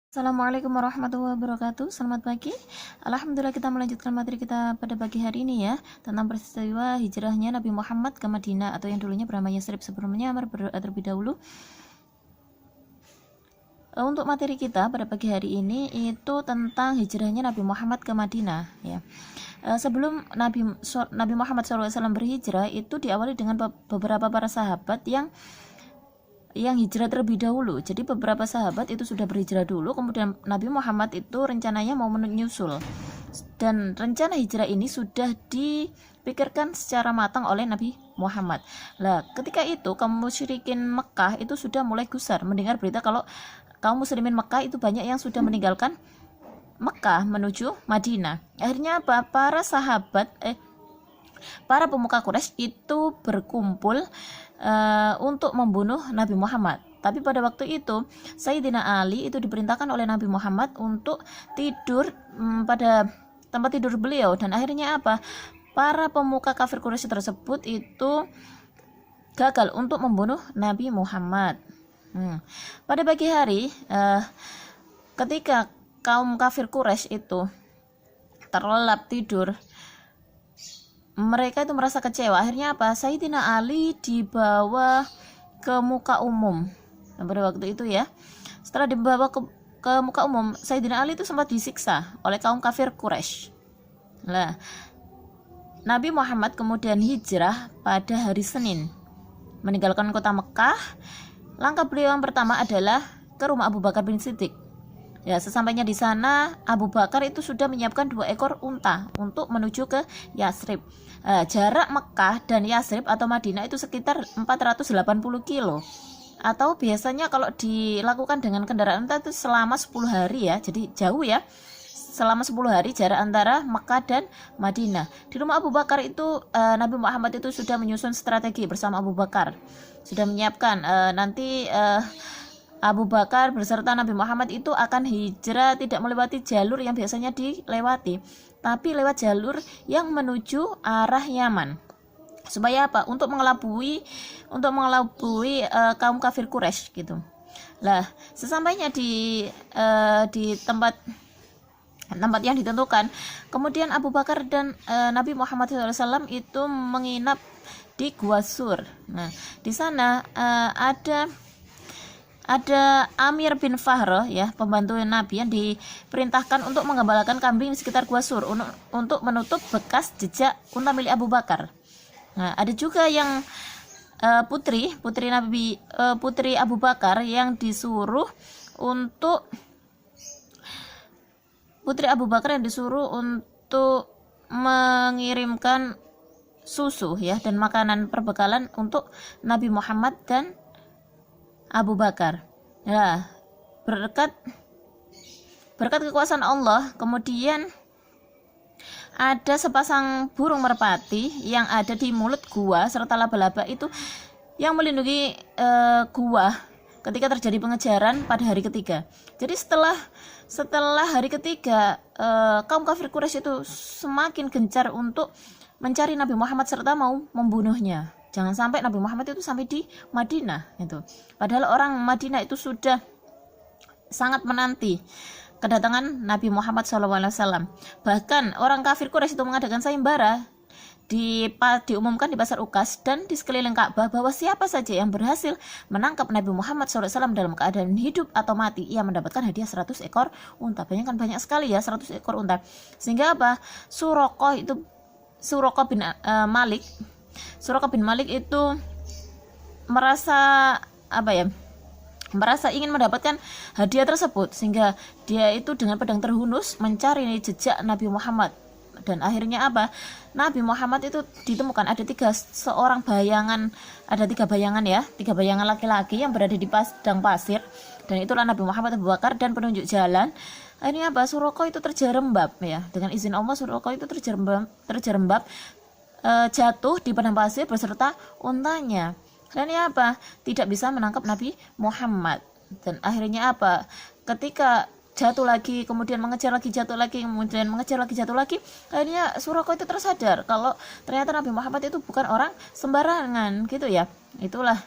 Assalamualaikum warahmatullahi wabarakatuh. Selamat pagi. Alhamdulillah kita melanjutkan materi kita pada pagi hari ini ya, tentang peristiwa hijrahnya Nabi Muhammad ke Madinah atau yang dulunya bernama Yasrib. Sebelumnya mari berdoa terlebih dahulu. Untuk materi kita pada pagi hari ini itu tentang hijrahnya Nabi Muhammad ke Madinah ya. Sebelum Nabi Muhammad SAW berhijrah itu diawali dengan beberapa para sahabat yang hijrah terlebih dahulu. Jadi beberapa sahabat itu sudah berhijrah dulu, kemudian Nabi Muhammad itu rencananya mau menyusul. Dan rencana hijrah ini sudah dipikirkan secara matang oleh Nabi Muhammad. Lah, ketika itu kaum musyrikin Mekah itu sudah mulai gusar mendengar berita kalau kaum muslimin Mekah itu banyak yang sudah meninggalkan Mekah menuju Madinah. Akhirnya apa? Para pemuka Quraisy itu berkumpul untuk membunuh Nabi Muhammad. Tapi pada waktu itu Sayyidina Ali itu diperintahkan oleh Nabi Muhammad untuk tidur pada tempat tidur beliau, dan akhirnya apa? Para pemuka kafir Quraisy tersebut itu gagal untuk membunuh Nabi Muhammad. Pada pagi hari ketika kaum kafir Quraisy itu terlelap tidur, mereka itu merasa kecewa. Akhirnya apa? Sayyidina Ali dibawa ke muka umum. Nah, pada waktu itu ya, setelah dibawa ke muka umum, Sayyidina Ali itu sempat disiksa oleh kaum kafir Quraisy. Nah, Nabi Muhammad kemudian hijrah pada hari Senin, meninggalkan kota Mekah. Langkah beliau yang pertama adalah ke rumah Abu Bakar bin Siddiq. Ya, sesampainya di sana, Abu Bakar itu sudah menyiapkan 2 ekor unta untuk menuju ke Yasrib. Jarak Mekah dan Yasrib atau Madinah itu sekitar 480 kilo. Atau biasanya kalau dilakukan dengan kendaraan unta itu selama 10 hari ya. Jadi jauh ya. Selama 10 hari jarak antara Mekah dan Madinah. Di rumah Abu Bakar itu Nabi Muhammad itu sudah menyusun strategi bersama Abu Bakar. Sudah menyiapkan nanti Abu Bakar beserta Nabi Muhammad itu akan hijrah tidak melewati jalur yang biasanya dilewati, tapi lewat jalur yang menuju arah Yaman. Supaya apa? Untuk mengelabui kaum kafir Quraisy gitu. Lah, sesampainya di tempat yang ditentukan, kemudian Abu Bakar dan Nabi Muhammad SAW itu menginap di Gua Sur. Nah, di sana ada Amir bin Fahro ya, pembantu Nabi yang diperintahkan untuk menggembalakan kambing di sekitar Gua Sur untuk menutup bekas jejak unta milik Abu Bakar. Nah, ada juga yang putri Abu Bakar yang disuruh untuk mengirimkan susu ya dan makanan perbekalan untuk Nabi Muhammad dan Abu Bakar. Ya, berkat kekuasaan Allah, kemudian ada sepasang burung merpati yang ada di mulut gua serta laba-laba itu yang melindungi gua ketika terjadi pengejaran pada hari ketiga. Jadi setelah hari ketiga, kaum kafir Quraisy itu semakin gencar untuk mencari Nabi Muhammad serta mau membunuhnya. Jangan sampai Nabi Muhammad itu sampai di Madinah itu. Padahal orang Madinah itu sudah sangat menanti kedatangan Nabi Muhammad SAW. Bahkan orang kafir Quraisy itu mengadakan sayembara diumumkan di pasar Ukas dan di sekeliling Ka'bah bahwa siapa saja yang berhasil menangkap Nabi Muhammad SAW dalam keadaan hidup atau mati, ia mendapatkan hadiah 100 ekor unta. Banyak sekali ya, 100 ekor unta. Sehingga apa? Suraqah bin Malik itu merasa ingin mendapatkan hadiah tersebut, sehingga dia itu dengan pedang terhunus mencari jejak Nabi Muhammad. Dan akhirnya apa? Nabi Muhammad itu ditemukan ada 3 bayangan laki-laki yang berada di padang pasir, dan itulah Nabi Muhammad, Abu Bakar dan penunjuk jalan. Akhirnya apa? Suraqah itu terjerembab ya, dengan izin Allah Suraqah itu terjerembab jatuh di padang pasir beserta untanya. Dan apa? Tidak bisa menangkap Nabi Muhammad. Dan akhirnya apa? Ketika jatuh lagi, kemudian mengejar lagi, jatuh lagi, kemudian mengejar lagi, jatuh lagi, akhirnya Suraqah itu tersadar kalau ternyata Nabi Muhammad itu bukan orang sembarangan gitu ya. Itulah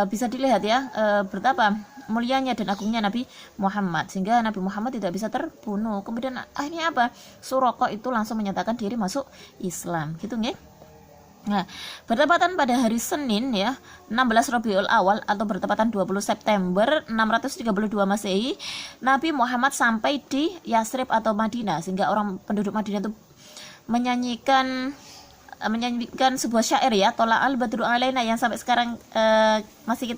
bisa dilihat ya betapa mulianya dan agungnya Nabi Muhammad, sehingga Nabi Muhammad tidak bisa terbunuh. Kemudian akhirnya apa? Suraqah itu langsung menyatakan diri masuk Islam, gitu nggih. Nah, bertepatan pada hari Senin ya, 16 Rabiul Awal atau bertepatan 20 September 632 Masehi, Nabi Muhammad sampai di Yasrib atau Madinah, sehingga orang penduduk Madinah itu menyanyikan sebuah syair ya, Tola'al Badru Alaina, yang sampai sekarang masih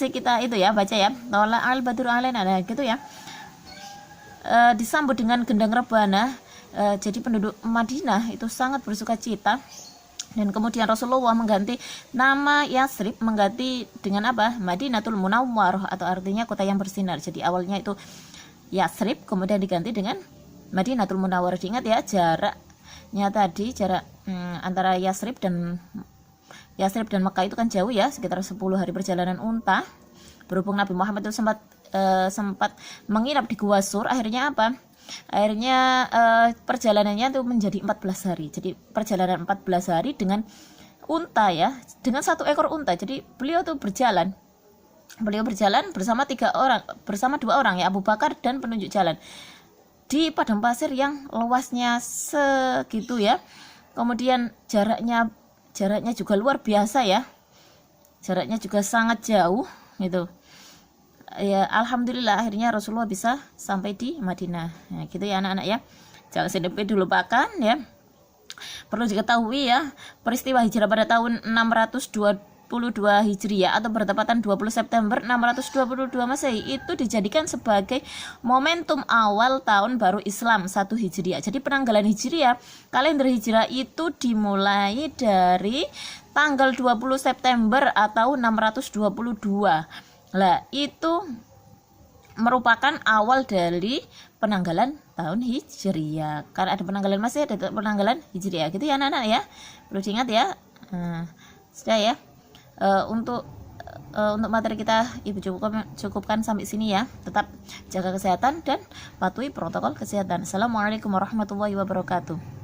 kita itu ya baca ya, Tola'al Badru Alaina, nah gitu ya. Disambut dengan gendang rebana. Jadi penduduk Madinah itu sangat bersuka cita. Dan kemudian Rasulullah mengganti nama Yasrib, mengganti dengan apa? Madinatul Munawwarah, atau artinya kota yang bersinar. Jadi awalnya itu Yasrib, kemudian diganti dengan Madinatul Munawwarah. Diingat ya, jaraknya tadi, jarak antara Yasrib dan Mekah itu kan jauh ya, sekitar 10 hari perjalanan unta. Berhubung Nabi Muhammad itu sempat menginap di Gua Sur, akhirnya apa? Akhirnya perjalanannya itu menjadi 14 hari. Jadi perjalanan 14 hari dengan unta ya, dengan 1 ekor unta. Jadi beliau berjalan bersama 2 orang ya, Abu Bakar dan penunjuk jalan, di padang pasir yang luasnya segitu ya. Kemudian jaraknya juga luar biasa ya, jaraknya juga sangat jauh gitu ya. Alhamdulillah akhirnya Rasulullah bisa sampai di Madinah. Nah, gitu ya anak-anak ya. Jangan sampai dilupakan ya. Perlu diketahui ya, peristiwa hijrah pada tahun 622 Hijriah atau bertepatan 20 September 622 Masehi itu dijadikan sebagai momentum awal tahun baru Islam 1 Hijriah. Jadi penanggalan Hijriah, kalender Hijrah itu dimulai dari tanggal 20 September atau 622. Lah, itu merupakan awal dari penanggalan tahun Hijriah. Karena ada penanggalan Masehi, ada penanggalan Hijriah, gitu ya anak-anak ya. Perlu diingat ya. Sudah ya. Untuk materi kita Ibu cukupkan sampai sini ya. Tetap jaga kesehatan dan patuhi protokol kesehatan. Assalamualaikum warahmatullahi wabarakatuh.